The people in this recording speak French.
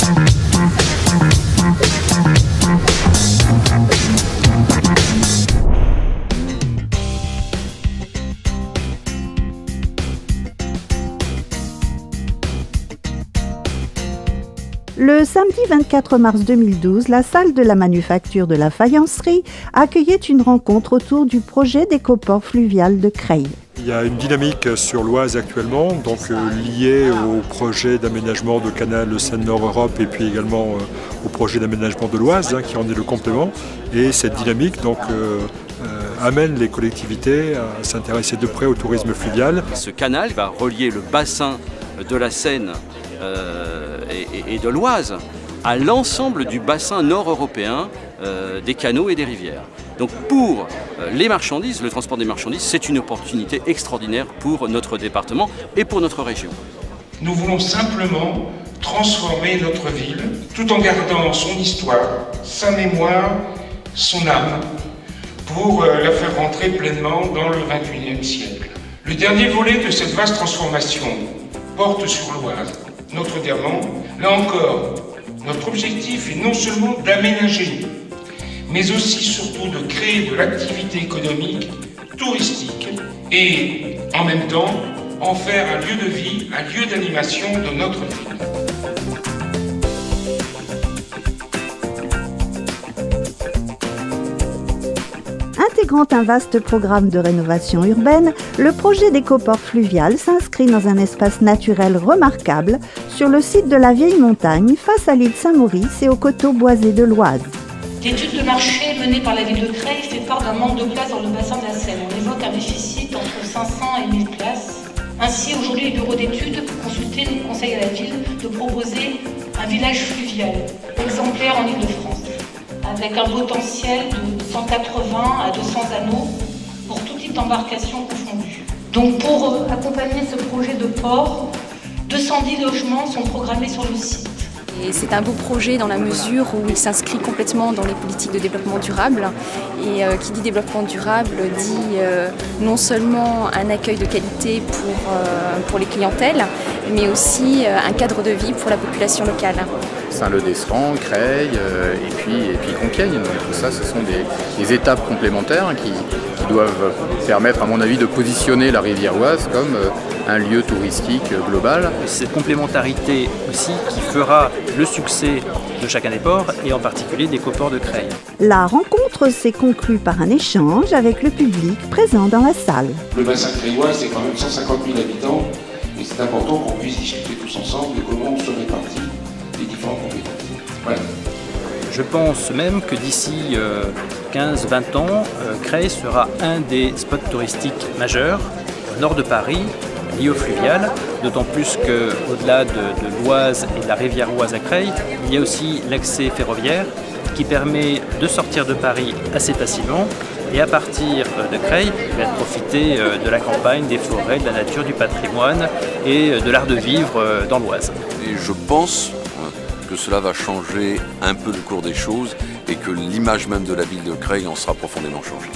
Le samedi 24 mars 2012, la salle de la manufacture de la faïencerie accueillait une rencontre autour du projet d'écoport fluvial de Creil. Il y a une dynamique sur l'Oise actuellement, donc liée au projet d'aménagement de canal Seine-Nord Europe et puis également au projet d'aménagement de l'Oise, qui en est le complément. Et cette dynamique amène les collectivités à s'intéresser de près au tourisme fluvial. Ce canal va relier le bassin de la Seine et de l'Oise à l'ensemble du bassin nord-européen des canaux et des rivières. Donc pour les marchandises, le transport des marchandises, c'est une opportunité extraordinaire pour notre département et pour notre région. Nous voulons simplement transformer notre ville tout en gardant son histoire, sa mémoire, son âme, pour la faire rentrer pleinement dans le XXIe siècle. Le dernier volet de cette vaste transformation porte sur l'Oise, notre diamant. Là encore, notre objectif est non seulement d'aménager, mais aussi surtout de créer de l'activité économique, touristique, et en même temps en faire un lieu de vie, un lieu d'animation de notre ville. Intégrant un vaste programme de rénovation urbaine, le projet d'écoport fluvial s'inscrit dans un espace naturel remarquable sur le site de la Vieille Montagne, face à l'île Saint-Maurice et aux coteaux boisés de l'Oise. L'étude de marché menée par la ville de Creil fait part d'un manque de places dans le bassin de la Seine. On évoque un déficit entre 500 et 1000 places. Ainsi, aujourd'hui, les bureaux d'études consultés nous conseillent à la ville de proposer un village fluvial, exemplaire en Île-de-France, avec un potentiel de 180 à 200 anneaux pour tout type d'embarcation confondue. Donc pour accompagner ce projet de port, 210 logements sont programmés sur le site. Et c'est un beau projet dans la mesure où il s'inscrit complètement dans les politiques de développement durable. Et qui dit développement durable dit non seulement un accueil de qualité pour les clientèles, mais aussi un cadre de vie pour la population locale. Saint-Leu-d'Esserand, Creil et puis Compiègne. Donc tout ça, ce sont des étapes complémentaires qui doivent permettre, à mon avis, de positionner la rivière Oise comme un lieu touristique global. Cette complémentarité aussi qui fera le succès de chacun des ports et en particulier des coports de Creil. La rencontre s'est conclue par un échange avec le public présent dans la salle. Le bassin creillois, c'est quand même 150 000 habitants et c'est important qu'on puisse discuter tous ensemble de comment on se répartit les différentes compétences. Voilà. Je pense même que d'ici 15-20 ans, Creil sera un des spots touristiques majeurs au nord de Paris, lié au fluvial, d'autant plus qu'au-delà de l'Oise et de la rivière Oise à Creil, il y a aussi l'accès ferroviaire qui permet de sortir de Paris assez facilement et à partir de Creil, profiter de la campagne, des forêts, de la nature, du patrimoine et de l'art de vivre dans l'Oise. Et je pense que cela va changer un peu le cours des choses et que l'image même de la ville de Creil en sera profondément changée.